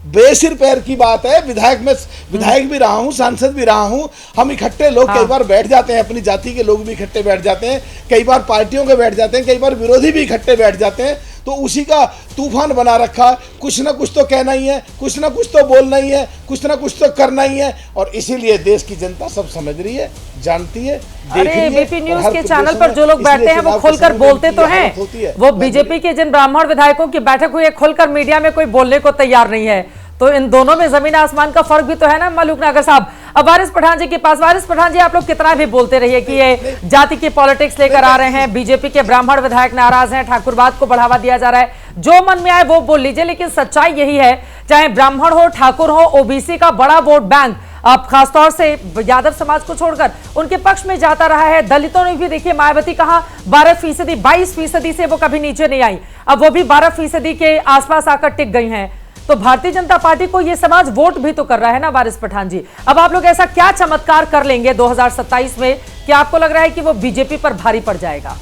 बेसिर पैर की बात है। विधायक भी रहा हूं, सांसद भी रहा हूं, हम इकट्ठे लोग कई बार बैठ जाते हैं, अपनी जाति के लोग भी इकट्ठे बैठ जाते हैं, कई बार पार्टियों के बैठ जाते हैं, कई बार विरोधी भी इकट्ठे बैठ जाते हैं। तो उसी का तूफान बना रखा, कुछ ना कुछ तो कहना ही है, कुछ ना कुछ तो बोलना ही है, कुछ ना कुछ तो करना ही है। और इसीलिए देश की जनता सब समझ रही है, जानती है। अरे बीपी न्यूज के चैनल पर जो लोग बैठते हैं वो खुलकर बोलते तो हैं। वो बीजेपी के जिन ब्राह्मण विधायकों की बैठक हुई है, खुलकर मीडिया में कोई बोलने को तैयार नहीं है। तो इन दोनों में जमीन आसमान का फर्क भी तो है ना मलूक नागर साहब। अब वारिस पठान जी के पास, वारिस पठान जी, आप लोग कितना भी बोलते रहिए कि ये जाति की पॉलिटिक्स लेकर आ रहे हैं, बीजेपी के ब्राह्मण विधायक नाराज हैं, ठाकुरवाद को बढ़ावा दिया जा रहा है, जो मन में आए वो बोल लीजिए, लेकिन सच्चाई यही है, चाहे ब्राह्मण हो, ठाकुर हो, ओबीसी का बड़ा वोट बैंक अब खासतौर से यादव समाज को छोड़कर उनके पक्ष में जाता रहा है। दलितों ने भी देखिए, मायावती कहा 12%, 22% से वो कभी नीचे नहीं आई, अब वो भी 12% के आसपास आकर टिक गई हैं। तो भारतीय जनता पार्टी को ये समाज वोट भी तो कर रहा है ना वारिस पठान जी। अब आप लोग ऐसा क्या चमत्कार कर लेंगे 2027 में कि आपको लग रहा है कि वो बीजेपी पर भारी पड़ जाएगा?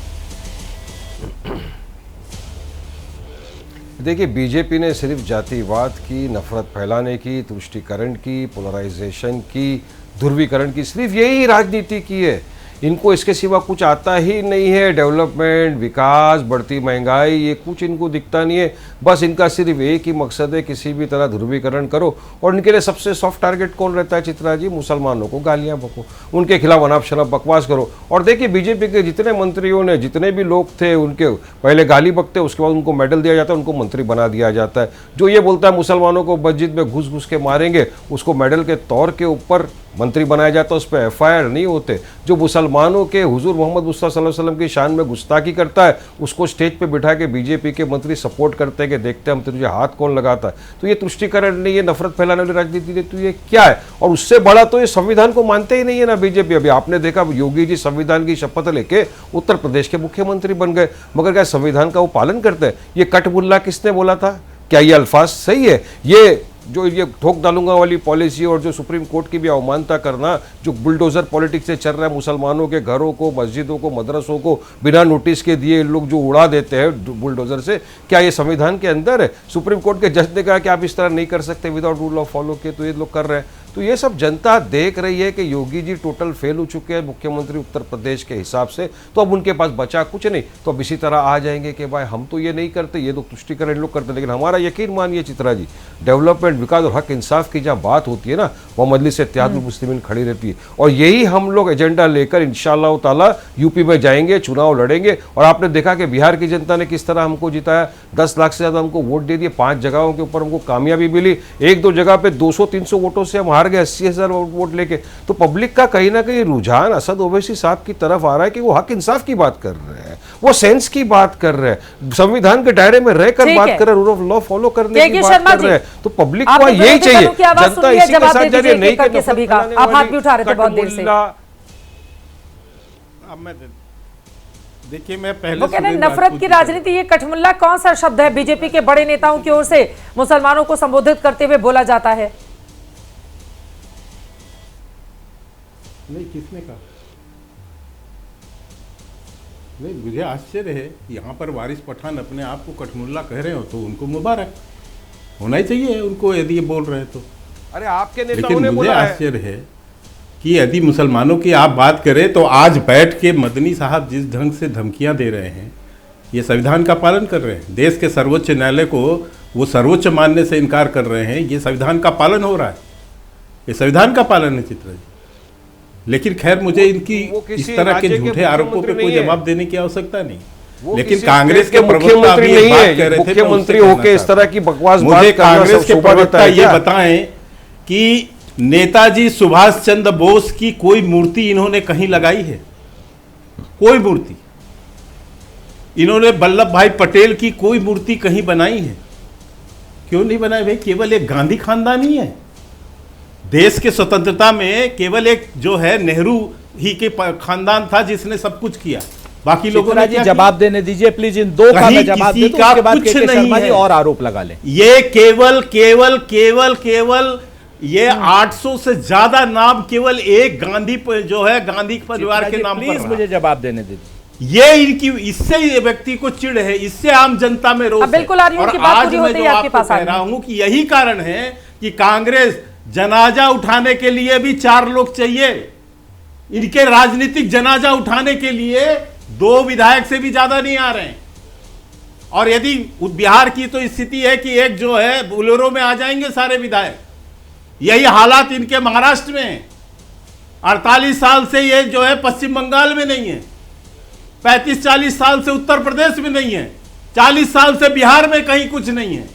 देखिए, बीजेपी ने सिर्फ जातिवाद की, नफरत फैलाने की, तुष्टीकरण की, पोलराइजेशन की, ध्रुवीकरण की, सिर्फ यही राजनीति की है। इनको इसके सिवा कुछ आता ही नहीं है। डेवलपमेंट, विकास, बढ़ती महंगाई, ये कुछ इनको दिखता नहीं है। बस इनका सिर्फ एक ही मकसद है, किसी भी तरह ध्रुवीकरण करो। और इनके लिए सबसे सॉफ्ट टारगेट कौन रहता है चित्रा जी? मुसलमानों को गालियां बको, उनके खिलाफ अनाप शनाप बकवास करो। और देखिए, बीजेपी के जितने मंत्रियों ने, जितने भी लोग थे, उनके पहले गाली बकते, उसके बाद उनको मेडल दिया जाता है, उनको मंत्री बना दिया जाता है। जो ये बोलता है मुसलमानों को मस्जिद में घुस घुस के मारेंगे, उसको मेडल के तौर के ऊपर मंत्री बनाया जाता है, उस पर FIR नहीं होते। जो मुसलमानों के हुजूर मोहम्मद मुस्तफा सल्लल्लाहु अलैहि वसल्लम की शान में गुस्ताखी करता है, उसको स्टेज पे बिठा के बीजेपी के मंत्री सपोर्ट करते हैं कि देखते हम तुझे हाथ कौन लगाता है। तो ये तुष्टीकरण नहीं, ये नफरत फैलाने वाली राजनीति नहीं, तो ये क्या है? और उससे बड़ा तो ये संविधान को मानते ही नहीं है ना बीजेपी। अभी आपने देखा, योगी जी संविधान की शपथ लेके उत्तर प्रदेश के मुख्यमंत्री बन गए, मगर क्या संविधान का वो पालन करते हैं? ये कटबुल्ला किसने बोला था? क्या ये अल्फाज सही है? ये जो ये ठोक डालूंगा वाली पॉलिसी और जो सुप्रीम कोर्ट की भी अवमानता करना, जो बुलडोजर पॉलिटिक्स से चल रहा है, मुसलमानों के घरों को, मस्जिदों को, मदरसों को बिना नोटिस के दिए लोग जो उड़ा देते हैं बुलडोजर से, क्या ये संविधान के अंदर है? सुप्रीम कोर्ट के जज ने कहा कि आप इस तरह नहीं कर सकते विदाउट रूल ऑफ फॉलो के, तो ये लोग कर रहे हैं। तो ये सब जनता देख रही है कि योगी जी टोटल फेल हो चुके हैं मुख्यमंत्री उत्तर प्रदेश के हिसाब से। तो अब उनके पास बचा कुछ नहीं, तो अब इसी तरह आ जाएंगे कि भाई हम तो ये नहीं करते, ये लोग तुष्टीकरण लोग करते। लेकिन हमारा यकीन मानिए चित्रा जी, डेवलपमेंट, विकास और हक इंसाफ की जहाँ बात होती है ना, वो मजलिस इत्तेहादुल मुस्लिमीन खड़ी रहती है। और यही हम लोग एजेंडा लेकर इंशाअल्लाह ताला यूपी में जाएंगे, चुनाव लड़ेंगे। और आपने देखा कि बिहार की जनता ने किस तरह हमको जिताया, 10 लाख से ज़्यादा हमको वोट दे दिए, 5 जगहों के ऊपर हमको कामयाबी मिली, 1-2 जगह पे 200-300 वोटों से हम हार गए, 80,000 वोट लेके। तो पब्लिक का कहीं ना कहीं रुझान असद ओवैसी साहब की तरफ आ रहा है कि वो हक इंसाफ की बात कर रहे हैं, वो सेंस की बात कर रहे हैं, संविधान के दायरे में रहकर बात कर रहे हैं, रूल ऑफ लॉ फॉलो करने की बात कर रहे हैं। तो पब्लिक को यही चाहिए, जनता इसी के साथ जा रही है, नहीं कि सभी का आप हाथ भी उठा रहे थे बहुत देर से। देखिए, मैं पहले वो कहते हैं नफरत की राजनीति, ये कठमुल्ला कौन सा शब्द है बीजेपी के बड़े नेताओं की ओर से मुसलमानों को संबोधित करते हुए बोला जाता है? नहीं, किसने कहा? नहीं, मुझे आश्चर्य है, यहाँ पर वारिस पठान अपने आप को कठमुल्ला कह रहे हो तो उनको मुबारक। होना ही चाहिए उनको यदि ये बोल रहे हैं तो। अरे आपके नेताओं लेकिन ने मुझे बोला है। आश्चर्य है कि यदि मुसलमानों की आप बात करें तो आज बैठ के मदनी साहब जिस ढंग से धमकियां दे रहे हैं, ये संविधान का पालन कर रहे हैं। देश के सर्वोच्च न्यायालय को वो सर्वोच्च मानने से इनकार कर रहे हैं, ये संविधान का पालन हो रहा है, ये संविधान का पालन है चित्रा जी। लेकिन खैर मुझे इनकी इस तरह के झूठे आरोपों पे कोई जवाब देने की आवश्यकता नहीं। लेकिन कांग्रेस के प्रवक्ता भी एक बात कह रहे थे, मुख्यमंत्री होके इस तरह की बकवास बात मुझे करना कांग्रेस के प्रवक्ता ये क्या? बताएं कि नेताजी सुभाष चंद्र बोस की कोई मूर्ति इन्होंने कहीं लगाई है? कोई मूर्ति इन्होंने वल्लभ भाई पटेल की कोई मूर्ति कहीं बनाई है? क्यों नहीं बनाई भाई? केवल एक गांधी खानदान ही है। देश के स्वतंत्रता में केवल एक जो है नेहरू ही के खानदान था जिसने सब कुछ किया, बाकी लोगों ने क्या जवाब देने दीजिए प्लीज। इन दो का मैं जवाब दे दूं, उसके बाद कुछ के नहीं शर्मा जी है। और आरोप लगा ले। ये केवल ये 800 से ज्यादा नाम केवल एक गांधी जो है गांधी परिवार के नाम पर प्लीज मुझे जवाब देने दीजिए। ये इनकी इससे ये व्यक्ति को चिढ़ है, इससे आम जनता में रोष है। बिल्कुल और आज मैं जो आपको कह रहा हूं कि यही कारण है कि कांग्रेस जनाजा उठाने के लिए भी 4 लोग चाहिए। इनके राजनीतिक जनाजा उठाने के लिए 2 विधायक से भी ज्यादा नहीं आ रहे हैं। और यदि बिहार की तो स्थिति है कि एक जो है बोलेरो में आ जाएंगे सारे विधायक। यही हालात इनके महाराष्ट्र में है। 48 साल से ये जो है पश्चिम बंगाल में नहीं है, 35-40 साल से उत्तर प्रदेश में नहीं है, 40 साल से बिहार में कहीं कुछ नहीं है।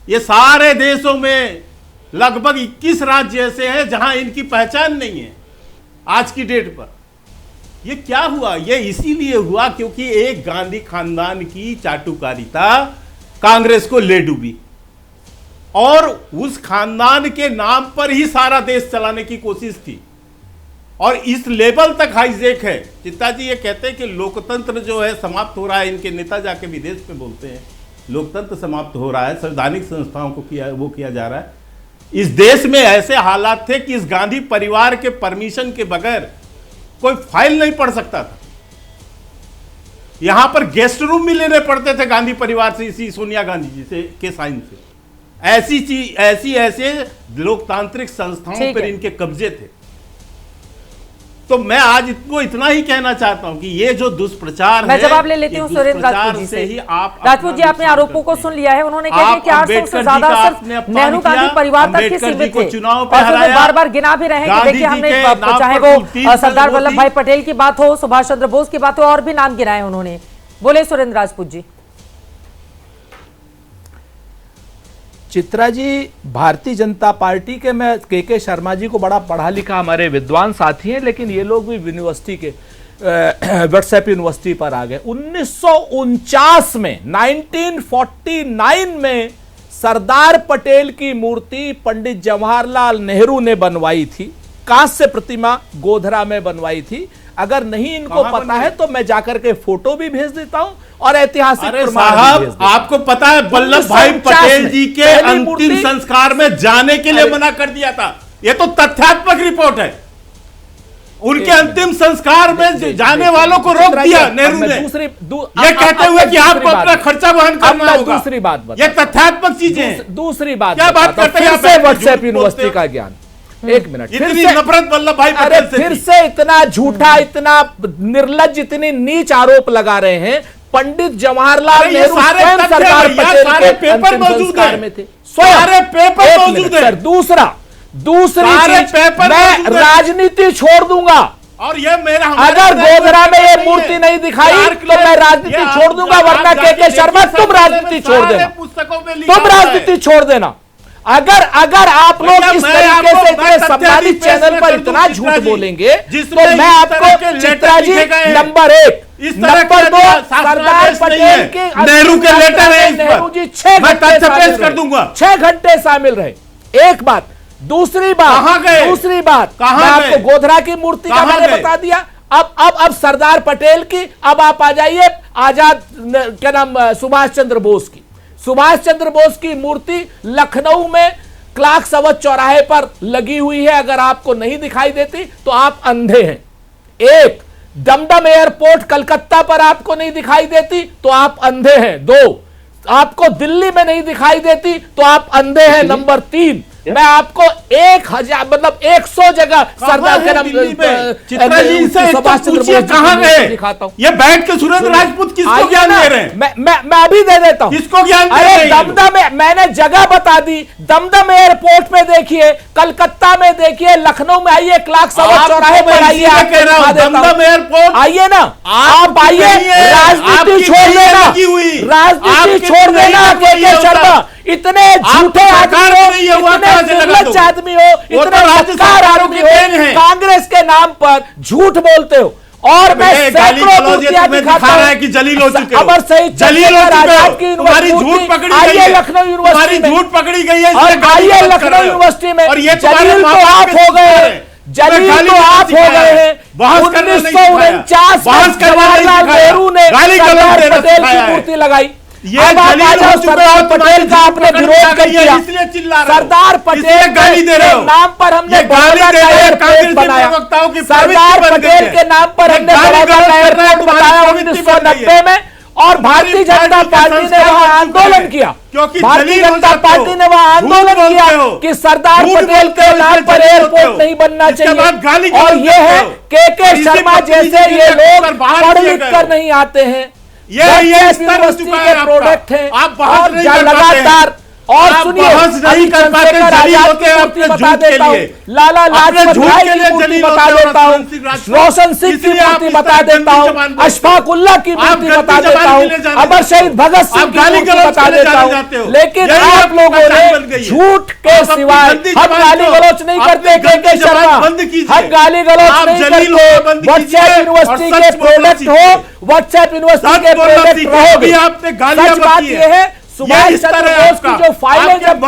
ये सारे देशों में लगभग 21 राज्य ऐसे हैं जहां इनकी पहचान नहीं है आज की डेट पर। ये क्या हुआ? ये इसीलिए हुआ क्योंकि एक गांधी खानदान की चाटुकारिता कांग्रेस को ले डूबी और उस खानदान के नाम पर ही सारा देश चलाने की कोशिश थी और इस लेवल तक हाईजेक है। चित्ता जी ये कहते हैं कि लोकतंत्र जो है समाप्त हो रहा है। इनके नेता जाके विदेश में बोलते हैं लोकतंत्र समाप्त हो रहा है, संवैधानिक संस्थाओं को किया जा रहा है। इस देश में ऐसे हालात थे कि इस गांधी परिवार के परमिशन के बगैर कोई फाइल नहीं पढ़ सकता था। यहां पर गेस्ट रूम भी लेने पड़ते थे गांधी परिवार से, इसी सोनिया गांधी जी से के साइन से। ऐसी चीज ऐसे लोकतांत्रिक संस्थाओं पर इनके कब्जे थे। तो मैं आज इनको इतना ही कहना चाहता हूं कि ये जो दुष्प्रचार मैं जवाब ले लेती हूँ सुरेंद्र राजपूत जी से ही। राजपूत जी आपने आरोपों को सुन लिया है। उन्होंने कहा कि 800 से ज्यादा सिर्फ नेहरू गांधी परिवार तक ही सीमित थे और वो बार-बार गिना भी रहे हैं कि देखिए हमने चाहे वो सरदार वल्लभ भाई पटेल की बात हो, सुभाष चंद्र बोस की बात हो, और भी नाम गिनाए उन्होंने। बोले सुरेंद्र राजपूत जी। चित्रा जी, भारतीय जनता पार्टी के मैं के शर्मा जी को बड़ा पढ़ा लिखा हमारे विद्वान साथी हैं, लेकिन ये लोग भी यूनिवर्सिटी के व्हाट्सएप यूनिवर्सिटी पर आ गए। 1949 में 1949 में सरदार पटेल की मूर्ति पंडित जवाहरलाल नेहरू ने बनवाई थी, कांस्य प्रतिमा गोधरा में बनवाई थी। अगर नहीं इनको पता है तो मैं जाकर के फोटो भी भेज देता हूं और ऐतिहासिक प्रमाण भी भेज देता हूं। आपको पता है वल्लभ भाई पटेल जी के अंतिम संस्कार में जाने के लिए मना कर दिया था। यह तो तथ्यात्मक रिपोर्ट है। उनके अंतिम संस्कार में जाने वालों को रोक दिया नेहरू ने, ये कहते हुए कि आपको अपना खर्चा वहन करना होगा। दूसरी बात, ये तथ्यात्मक चीजें हैं। दूसरी बात क्या बात करते हैं? व्हाट्सएप यूनिवर्सिटी का ज्ञान। एक मिनट, इतनी नफरत वल्लभ भाई पटेल से फिर से इतना झूठा, इतना निर्लज्ज, इतनी नीच आरोप लगा रहे हैं। पंडित जवाहरलाल नेहरू स्वयं सरदार पटेल के अंतिम संस्कार में थे। सारे पेपर मौजूद है। दूसरी चीज, मैं राजनीति छोड़ दूंगा और ये मेरा अगर गोधरा में ये मूर्ति नहीं दिखाई तो मैं राजनीति छोड़ दूंगा, वरना के शर्मा तुम राजनीति छोड़ देना, तुम राजनीति छोड़ देना। अगर आप लोग इस तरीके से इतने सम्मानित चैनल पर इतना झूठ बोलेंगे तो मैं आपको चित्रा जी नंबर 1, नंबर 2 सरदार पटेल के नेहरू के लेटर है, नेहरू जी 6 घंटे पेश कर दूंगा, 6 घंटे शामिल रहे। एक बात। दूसरी बात मैं आपको गोधरा की मूर्ति का मैंने बता दिया। अब सरदार पटेल की, अब आप आ जाइए आजाद क्या नाम सुभाष चंद्र बोस की। सुभाष चंद्र बोस की मूर्ति लखनऊ में क्लार्क सवत चौराहे पर लगी हुई है। अगर आपको नहीं दिखाई देती तो आप अंधे हैं। एक, दमदम एयरपोर्ट कलकत्ता पर आपको नहीं दिखाई देती तो आप अंधे हैं। 2, आपको दिल्ली में नहीं दिखाई देती तो आप अंधे हैं। नंबर 3, मैं आपको 1000 मतलब 100 जगह सरदार के नाम चित्रा जी से सुभाष चंद्र बोस कहां गए दिखाता हूं। ये बैठ के सुरेंद्र राजपूत किसको ज्ञान दे रहे हैं? मैं अभी दे देता हूं। किसको ज्ञान दे रहे हैं? दमदम में मैंने जगह बता दी। दमदम एयरपोर्ट में देखिए, कलकत्ता में देखिए, लखनऊ में आइए, क्लाक सवा चौराहे पर आइए, दमदम एयरपोर्ट आइए ना, आप आइए। राजनीति छोड़ देना, राजनीति छोड़ देना के शर्मा। इतने झूठे आदमी हो, इतने निर्लज्ज आदमी हो, इतने मक्कार आदमी हो, कांग्रेस के नाम पर झूठ बोलते हो। और मैं सैकड़ों मूर्तियां दिखाता हूं कि जलील हो चुके हो। अमर शहीद आजाद की यूनिवर्सिटी, आइए लखनऊ यूनिवर्सिटी में, झूठ पकड़ी गई है, और आइए लखनऊ यूनिवर्सिटी में। जलील तो आप हो गए, जलील तो आप हो गए हैं। 1949 में जवाहरलाल नेहरू ने सरदार पटेल की मूर्ति लगाई। अब आप आ जाओ, सरदार पटेल का आपने विरोध कर दिया। सरदार पटेल के नाम पर हमने बड़ौदा का एयरपोर्ट बनाया। सरदार पटेल के नाम पर हमने बड़ौदा का एयरपोर्ट बनाया 1990 में, और भारतीय जनता पार्टी ने वहां आंदोलन किया। भारतीय जनता पार्टी ने वहां आंदोलन किया कि सरदार पटेल के नाम पर एयरपोर्ट नहीं बनना चाहिए। और ये है के शर्मा जैसे ये लोग पढ़ लिख कर नहीं आते हैं, ये यूनिवर्सिटी के प्रोडक्ट हैं, और लगातार। और सुनिए, अभी चंद्रशेखर आजाद की मूर्ति बता देता हूं, लाला लाजपत राय की मूर्ति बता देता हूं, रोशन सिंह की मूर्ति बता देता हूं, अशफाक उल्लाह की मूर्ति बता देता हूं, अमर शहीद भगत सिंह की मूर्ति बता देता हूं। लेकिन आप लोगों ने झूठ के सिवाय, हम गाली गलौच नहीं करते के शर्मा, हम गाली गलौच नहीं करते। व्हाट्सएप यूनिवर्सिटी के प्रोडक्ट हो, व्हाट्सएप यूनिवर्सिटी के प्रोडक्ट रहोगे। सच बात यह है, सुभाष चंद्र बोस की जो फाइलें जब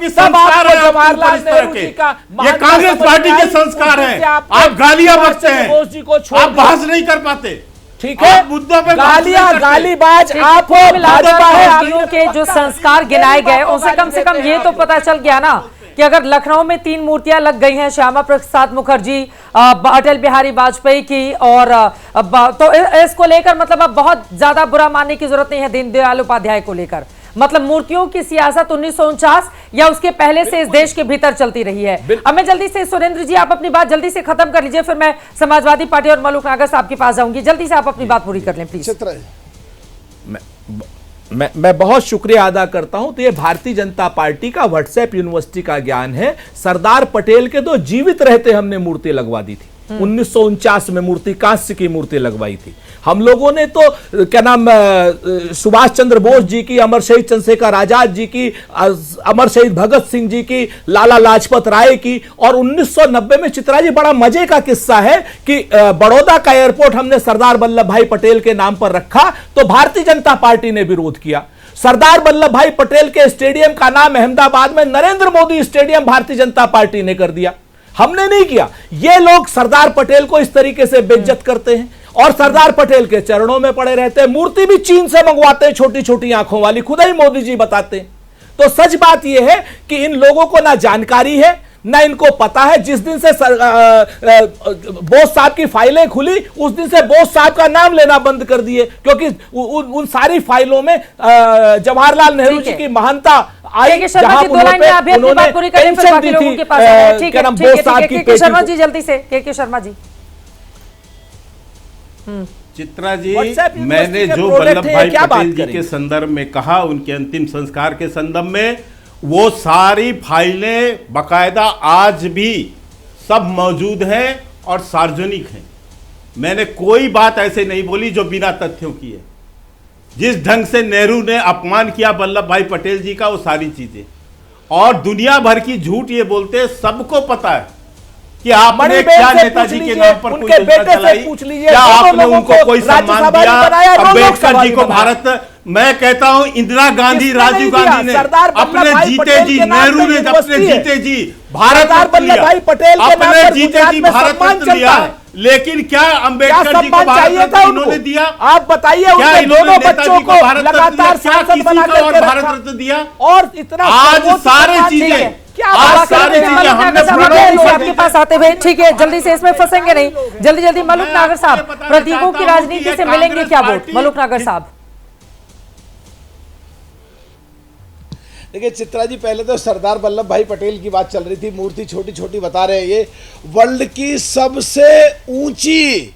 सब आपको जवाहरलाल नेहरू जी का, ये कांग्रेस पार्टी के संस्कार हैं। आप गालियां बकते हैं, बोस जी को छोड़ आप बहस नहीं कर पाते। ठीक है, मुद्दों पे गालीबाज आप हो। भाजपा है, आदमियों के जो संस्कार गिनाए गए उनसे कम से कम ये तो पता चल गया ना कि अगर लखनऊ में 3 मूर्तियां लग गई हैं, श्यामा प्रसाद मुखर्जी, अटल बिहारी वाजपेयी की, और तो इसको लेकर मतलब अब बहुत ज्यादा बुरा मानने की जरूरत नहीं है दीनदयाल उपाध्याय को लेकर। मतलब मूर्तियों की सियासत 1949 या उसके पहले से इस देश के भीतर चलती रही है। अब मैं जल्दी से, सुरेंद्र जी आप अपनी बात जल्दी से खत्म कर लीजिए, फिर मैं समाजवादी पार्टी और मलूक नागर साहब के पास जाऊंगी। जल्दी से आप अपनी बात पूरी कर लें प्लीज। मैं बहुत शुक्रिया अदा करता हूं। तो ये भारतीय जनता पार्टी का व्हाट्सएप यूनिवर्सिटी का ज्ञान है। सरदार पटेल के तो जीवित रहते हमने मूर्ति लगवा दी थी। 1949 में मूर्ति, कांस्य की मूर्ति लगवाई थी हम लोगों ने। तो क्या नाम, सुभाष चंद्र बोस जी की, अमर शहीद चंद्रशेखर आजाद जी की, अमर शहीद भगत सिंह जी की, लाला लाजपत राय की। और 1990 में चित्रा जी, बड़ा मजे का किस्सा है कि बड़ौदा का एयरपोर्ट हमने सरदार वल्लभ भाई पटेल के नाम पर रखा, तो भारतीय जनता पार्टी ने विरोध किया। सरदार वल्लभ भाई पटेल के स्टेडियम का नाम अहमदाबाद में नरेंद्र मोदी स्टेडियम भारतीय जनता पार्टी ने कर दिया, हमने नहीं किया। ये लोग सरदार पटेल को इस तरीके से बेइज्जत करते हैं और सरदार पटेल के चरणों में पड़े रहते हैं। मूर्ति भी चीन से मंगवाते हैं, छोटी छोटी आंखों वाली, खुद ही मोदी जी बताते हैं। तो सच बात यह है कि इन लोगों को ना जानकारी है, ना इनको पता है। जिस दिन से बोस साहब की फाइलें खुली, उस दिन से बोस साहब का नाम लेना बंद कर दिए, क्योंकि उन सारी फाइलों में जवाहरलाल नेहरू जी की महानता आई, जहां उन्होंने पेंशन दी थी। क्या नाम, बोस साहब की शर्मा जी, जल्दी से के शर्मा जी। चित्रा जी, मैंने जो वल्लभ भाई पटेल जी के संदर्भ में कहा, उनके अंतिम संस्कार के संदर्भ में, वो सारी फाइलें बकायदा आज भी सब मौजूद हैं और सार्वजनिक हैं। मैंने कोई बात ऐसे नहीं बोली जो बिना तथ्यों की है। जिस ढंग से नेहरू ने अपमान किया वल्लभ भाई पटेल जी का, वो सारी चीजें, और दुनिया भर की झूठ ये बोलते, सबको पता है कि आपने क्या नेताजी के नाम पर कोई योजना चलाई, क्या आपने उनको कोई सम्मान दिया, अम्बेडकर जी को भारत। मैं कहता हूं इंदिरा गांधी, राजीव गांधी ने अपने जीते जी, नेहरू ने अपने जीते जी भारत रत्न लिया, अपने जीते जी भारत रत्न लिया। लेकिन क्या अम्बेडकर जी को भारत रत्न इन्होंने दिया? आप बताइए, क्या इन्होंने नेताजी को भारत रत्न दिया? लगातार भारत रत्न दिया? और इतना आज सारी चीजें, आज सारी चीजें हमने आपके पास आते हुए, ठीक है, जल्दी से इसमें फंसेंगे नहीं, जल्दी जल्दी। मलूक नागर साहब, प्रतीकों की राजनीति से मिलेंगे क्या वोट? मलूक नागर साहब, देखिए चित्रा जी, पहले तो सरदार वल्लभ भाई पटेल की बात चल रही थी, मूर्ति छोटी छोटी बता रहे हैं। ये वर्ल्ड की सबसे ऊंची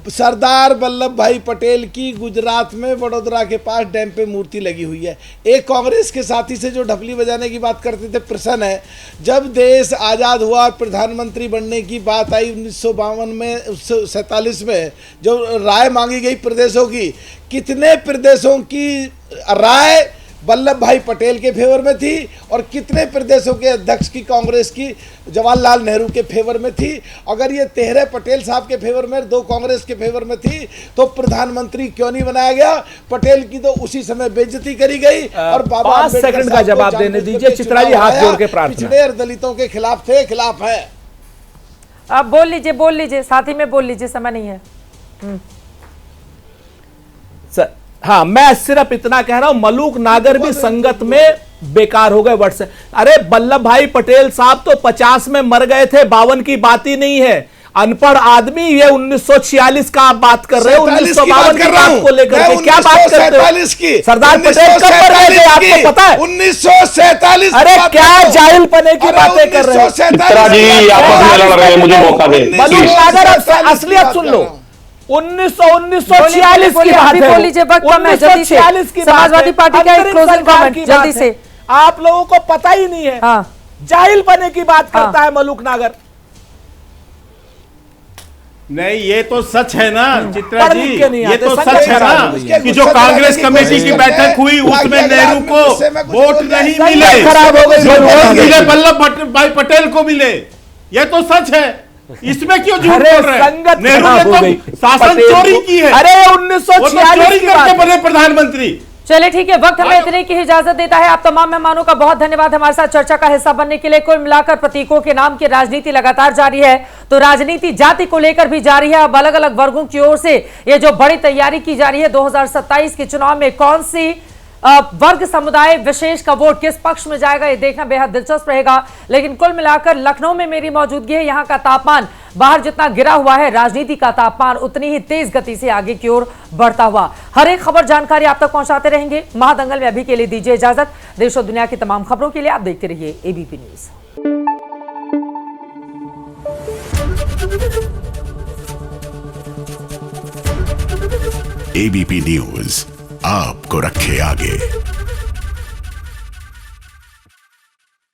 सरदार वल्लभ भाई पटेल की गुजरात में वडोदरा के पास डैम पे मूर्ति लगी हुई है। एक कांग्रेस के साथी से जो ढपली बजाने की बात करते थे प्रश्न है, जब देश आज़ाद हुआ और प्रधानमंत्री बनने की बात आई 1952 में 1947 में, जो राय मांगी गई प्रदेशों की, कितने प्रदेशों की राय वल्लभ भाई पटेल के फेवर में थी और कितने प्रदेशों के अध्यक्ष की कांग्रेस की जवाहरलाल नेहरू के फेवर में थी। अगर ये 13 पटेल साहब के फेवर में 2 कांग्रेस के फेवर में थी तो प्रधानमंत्री क्यों नहीं बनाया गया? पटेल की तो उसी समय बेइज्जती करी गई। और बाबा 5 सेकंड का जवाब देने दीजिए चित्रा जी, हाथ जोड़ के प्रार्थना। पिछड़े और दलितों के खिलाफ थे, खिलाफ है। आप बोल लीजिए, साथ ही में बोल लीजिए, समय नहीं है। हाँ, मैं सिर्फ इतना कह रहा हूं, मलूक नागर भी संगत में बेकार हो गए व्हाट्सएप। अरे वल्लभ भाई पटेल साहब तो 50 में मर गए थे, 52 की बात ही नहीं है। अनपढ़ आदमी ये 1946 का आप बात कर रहे हो, 1952 की बात को लेकर के क्या बात करते हो? सरदार पटेल कब मर गए थे आपको पता है? 1947। अरे क्या जाहिल पने की बातें कर रहे हो? चित्रा जी आपस में लड़ रहे हैं, मुझे मौका दे। मलूक नागर असलियत सुन लो, 1946 की बात है, 1946 की समाजवादी पार्टी का एक क्लोजिंग कमेंट जल्दी से। आप लोगों को पता ही नहीं है। हाँ। जाहिल बने की बात करता है मलूक नागर। नहीं, ये तो सच है ना चित्रा जी, ये तो संगत सच है ना कि जो कांग्रेस कमेटी की बैठक हुई उसमें नेहरू को वोट नहीं मिले, खराब हो गई, जो वोट मिले वल्लभ भाई पटेल को मिले, ये तो सच है। इसमें क्यों झूठ बोल रहे हैं? नेहरू ने तो शासन चोरी की है। अरे वो तो 1946 चोरी करके बने प्रधानमंत्री। चलिए ठीक है, वक्त हमें इतने की इजाजत देता है। आप तमाम मेहमानों का बहुत धन्यवाद हमारे साथ चर्चा का हिस्सा बनने के लिए। कुल मिलाकर प्रतीकों के नाम की राजनीति लगातार जारी है, तो राजनीति जाति को लेकर भी जारी है। अब अलग अलग वर्गों की ओर से ये जो बड़ी तैयारी की जा रही है 2027 के चुनाव में कौन सी वर्ग समुदाय विशेष का वोट किस पक्ष में जाएगा, ये देखना बेहद दिलचस्प रहेगा। लेकिन कुल मिलाकर लखनऊ में मेरी मौजूदगी है, यहाँ का तापमान बाहर जितना गिरा हुआ है, राजनीति का तापमान उतनी ही तेज गति से आगे की ओर बढ़ता हुआ। हर एक खबर जानकारी आप तक पहुंचाते रहेंगे। महादंगल में अभी के लिए दीजिए इजाजत। देश और दुनिया की तमाम खबरों के लिए आप देखते रहिए एबीपी न्यूज। एबीपी न्यूज आपको रखे आगे।